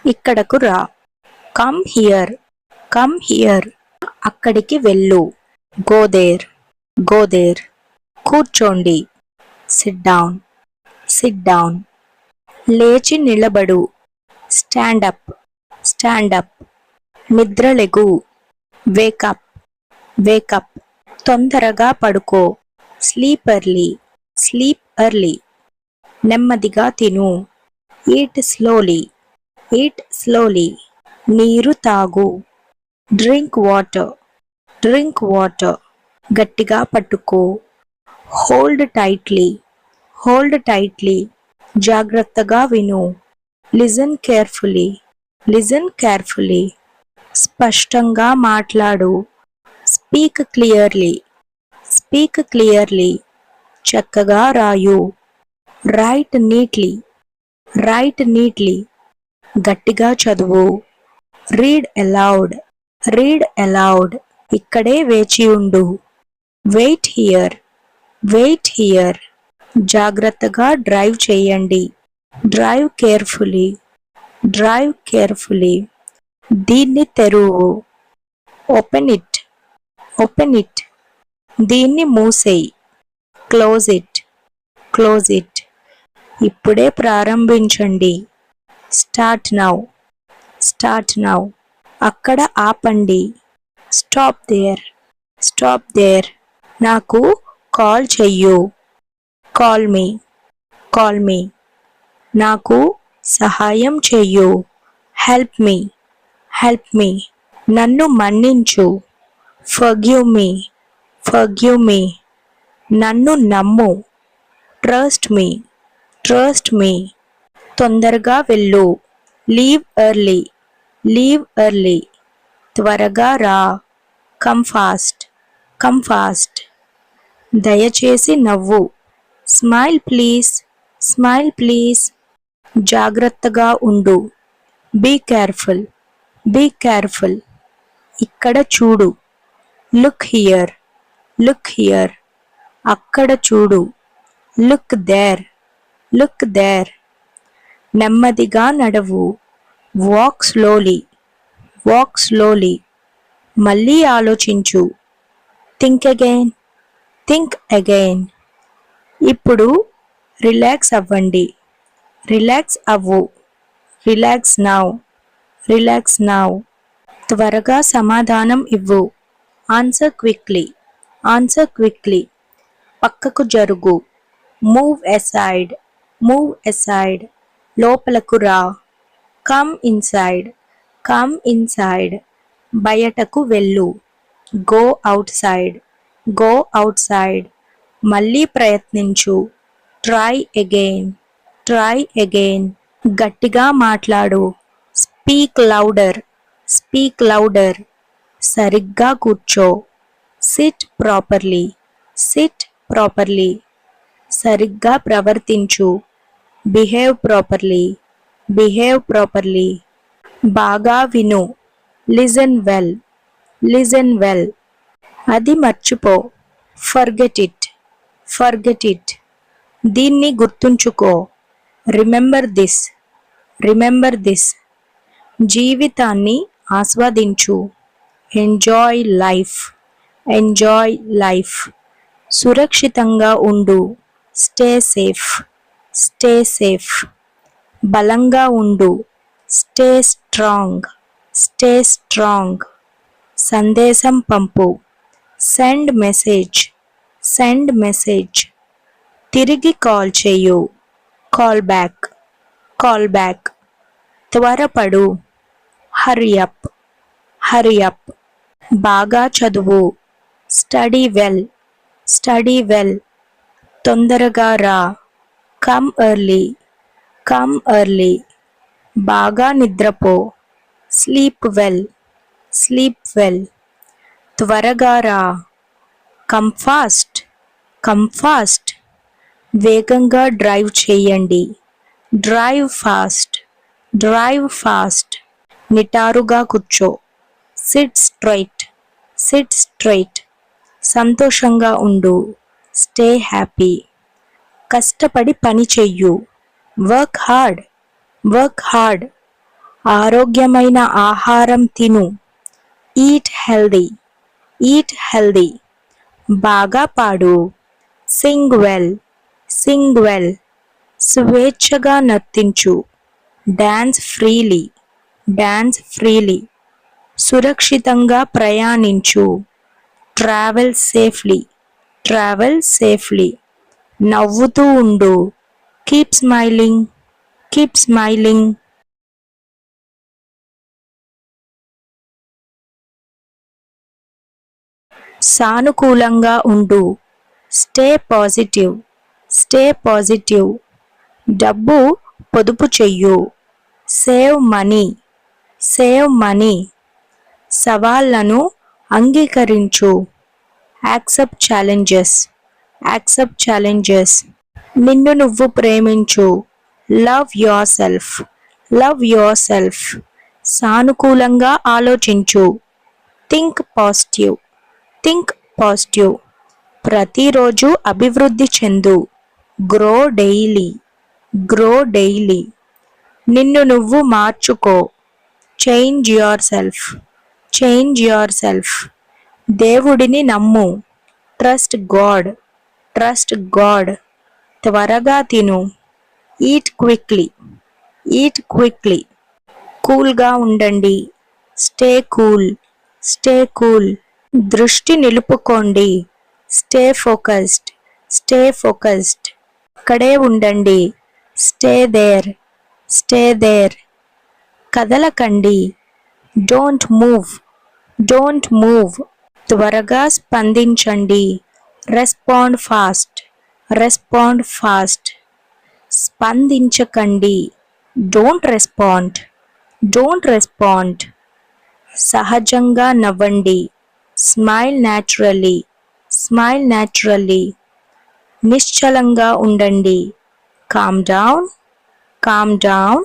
ఇక్కడకు రా. Come here, come here. అక్కడికి వెళ్ళు. Go there, go there. కూర్చోండి. Sit down, sit down. లేచి నిలబడు. Stand up, stand up. నిద్రలెగు. Wake up, wake up. తొందరగా పడుకో. Sleep early, sleep early. నెమ్మదిగా తిను. Eat slowly, eat slowly. నీరు తాగు. Drink water, drink water. గట్టిగా పట్టుకో. Hold tightly, hold tightly. జాగ్రత్తగా విను. Listen carefully, listen carefully. స్పష్టంగా మాట్లాడు. Speak clearly, speak clearly. చక్కగా రాయు. Write neatly, write neatly. గట్టిగా చదువు. Read aloud, read aloud. ఇక్కడే వేచి ఉండు. Wait here, wait here. జాగ్రత్తగా డ్రైవ్ చేయండి. Drive carefully, drive carefully. దీన్ని తెరువు. Open it, open it. దీన్ని మూసేయి. Close it, close it. ఇప్పుడే ప్రారంభించండి. Start now, start now. అక్కడ ఆపండి. Stop there, stop there. నాకు కాల్ చెయ్యు. Call me, call me. నాకు సహాయం చెయ్యు. Help me, help me. నన్ను మన్నించు. Forgive me, forgive me. నన్ను నమ్ము. Trust me, trust me. తొందరగా వెళ్ళు. Leave early, leave early. త్వరగా రా. Come fast, come fast. దయచేసి నవ్వు. Smile please, smile please. జాగ్రత్తగా ఉండు. Be careful, be careful. ఇక్కడ చూడు. Look here, look here. అక్కడ చూడు. Look there, look there. నెమ్మదిగా నడవు. Walk slowly, walk slowly. మళ్ళీ ఆలోచించు. Think again, think again. ఇప్పుడు రిలాక్స్ అవ్వండి. రిలాక్స్ అవ్వు. Relax now, relax now. త్వరగా సమాధానం ఇవ్వు. Answer quickly, answer quickly. పక్కకు జరుగు. Move aside, move aside. లోపలకు రా. Come inside, come inside. బయటకు వెళ్ళు. Go outside, go outside. మళ్ళీ ప్రయత్నించు. Try again, try again. గట్టిగా మాట్లాడు. Speak louder, speak louder. సరిగ్గా కూర్చో. Sit properly, sit properly. సరిగ్గా ప్రవర్తించు. Behave properly, behave properly. బాగా విను. Listen well, listen well. అది మర్చిపో. Forget it, forget it. దీన్ని గుర్తుంచుకో. Remember this, remember this. జీవితాన్ని ఆస్వాదించు. Enjoy life, enjoy life. సురక్షితంగా ఉండు. Stay safe, stay safe. బలంగా ఉండు. Stay strong, stay strong. సందేశం పంపు. Send message, send message. తిరిగి కాల్ చేయు. Call back, call back. త్వరపడు. Hurry up, hurry up. బాగా చదువు. Study well, study well. తొందరగా రా. Come early, come early. బాగా నిద్రపో. Sleep well, sleep well. త్వరగా రా. Come fast, come fast. వేగంగా డ్రైవ్ చేయండి. Drive fast, drive fast. నిటారుగా కూర్చో. Sit straight, sit straight. సంతోషంగా ఉండు. Stay happy. కష్టపడి పని చెయ్యు. Work hard, work hard. ఆరోగ్యమైన ఆహారం తిను. Eat healthy, eat healthy. బాగా పాడు. Sing well, sing well. స్వేచ్ఛగా నర్తించు. Dance freely, dance freely. సురక్షితంగా ప్రయాణించు. Travel safely, travel safely. నవ్వుతూ ఉండు. Keep smiling, keep smiling. సానుకూలంగా ఉండు. Stay positive, stay positive. డబ్బు పొదుపు చెయ్యు. Save money, save money. సవాళ్లను అంగీకరించు. Accept challenges, accept challenges. నిన్ను నువ్వు ప్రేమించు. Love yourself, love yourself. సానుకూలంగా ఆలోచించు. Think positive, think positive. ప్రతిరోజు అభివృద్ధి చెందు. Grow daily, grow daily. నిన్ను నువ్వు మార్చుకో. Change yourself, change yourself. దేవుడిని నమ్ము. Trust God, trust God. త్వరగా తిను. Eat quickly, eat quickly. కూల్గా ఉండండి. Stay cool, stay cool. దృష్టి నిలుపుకోండి. Stay focused, stay focused. అక్కడే ఉండండి. Stay there, stay there. కదలకండి. Don't move, don't move. త్వరగా స్పందించండి. Respond fast, respond fast. స్పందించకండి. Don't respond, don't respond. సహజంగా నవ్వండి. Smile naturally, smile naturally. నిశ్చలంగా ఉండండి. Calm down, calm down.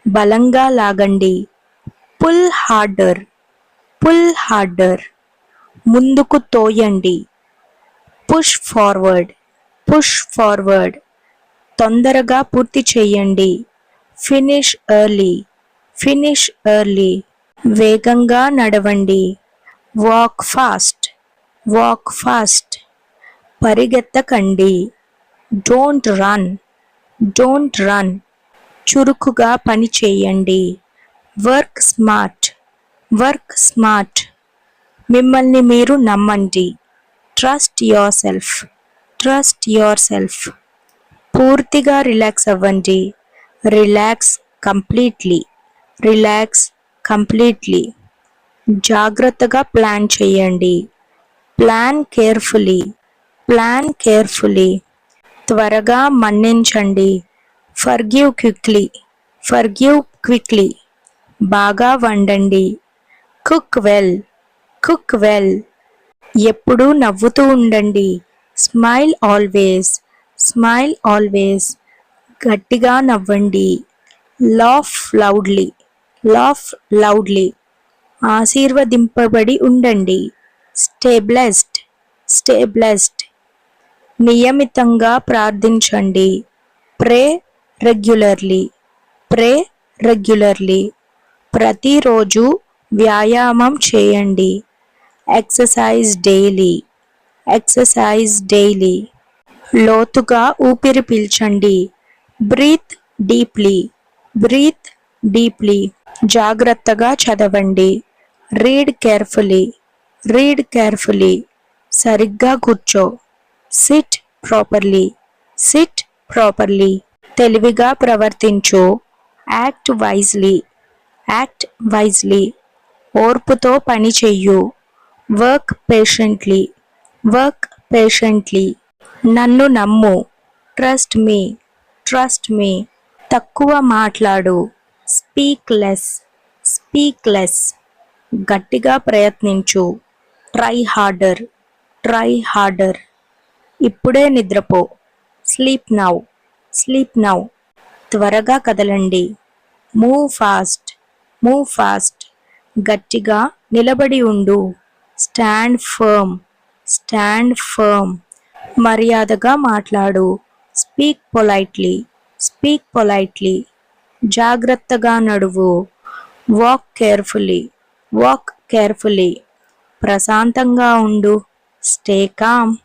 బలంగా లాగండి. Pull harder, pull harder. ముందుకు తోయండి. Push forward, push forward. తొందరగా పూర్తి చేయండి. Finish early, finish early. వేగంగా నడవండి. Walk fast, walk fast. పరిగెత్తకండి. Don't run, don't run. చురుకుగా పని చేయండి. Work smart, work smart. మిమ్మల్ని మీరు నమ్మండి. Trust yourself, trust yourself. పూర్తిగా రిలాక్స్ అవ్వండి. Relax completely, relax completely. జాగ్రత్తగా ప్లాన్ చేయండి. Plan carefully, plan carefully. త్వరగా మన్నించండి. Forgive quickly, forgive quickly. బాగా వండండి. Cook well, cook well. ఎప్పుడూ నవ్వుతూ ఉండండి. Smile always, smile always. గట్టిగా నవ్వండి. Laugh loudly, laugh loudly. ఆశీర్వదింపబడి ఉండండి. Stay blessed, stay blessed. నియమితంగా ప్రార్థించండి. Pray regularly, pray regularly. ప్రతిరోజు వ్యాయామం చేయండి. Exercise daily, exercise daily. లోతుగా ఊపిరి పీల్చండి. Breathe deeply, breathe deeply. జాగ్రత్తగా చదవండి. Read carefully, read carefully. సరిగ్గా కూర్చో. Sit properly, sit properly. తెలివిగా ప్రవర్తించు. Act wisely, act wisely. ఓర్పుతో పని చెయ్యు. Work patiently, work patiently. నన్ను నమ్ము. Trust me, trust me. తక్కువ మాట్లాడు. Speak less, speak less. గట్టిగా ప్రయత్నించు. Try harder, try harder. ఇప్పుడే నిద్రపో. Sleep now, sleep now. త్వరగా కదలండి. Move fast, move fast. గట్టిగా నిలబడి ఉండు. Stand firm, stand firm. మర్యాదగా మాట్లాడు. Speak politely, speak politely. జాగ్రత్తగా నడువు. Walk carefully, walk carefully. ప్రశాంతంగా ఉండు. Stay calm,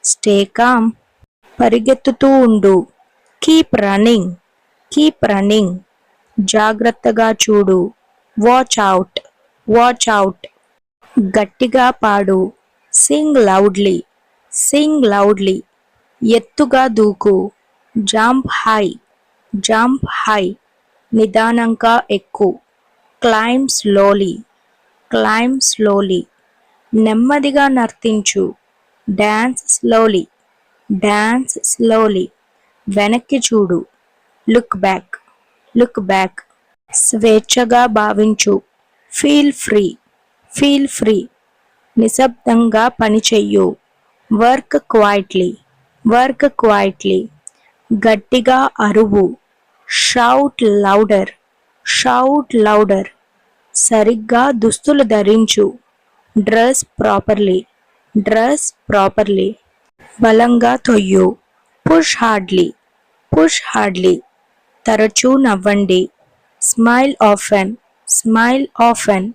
stay calm. పరిగెత్తుతూ ఉండు. Keep running, keep running. జాగ్రత్తగా చూడు. Watch out, watch out. గట్టిగా పాడు. Sing loudly, sing loudly. ఎత్తుగా దూకు. Jump high, jump high. నిదానంగా ఎక్కు. Climb slowly, climb slowly. నెమ్మదిగా నర్తించు. Dance slowly, dance slowly. వెనక్కి చూడు. Look back, look back. స్వేచ్ఛగా భావించు. Feel free, feel free. నిశ్శబ్దంగా పనిచెయ్యు. Work quietly, work quietly. గట్టిగా అరువు. Shout louder, shout louder. సరిగ్గా దుస్తులు ధరించు. Dress properly, dress properly. బలంగా తొయ్యు. Push hardly, push hardly. తరచూ నవ్వండి. Smile often, smile often.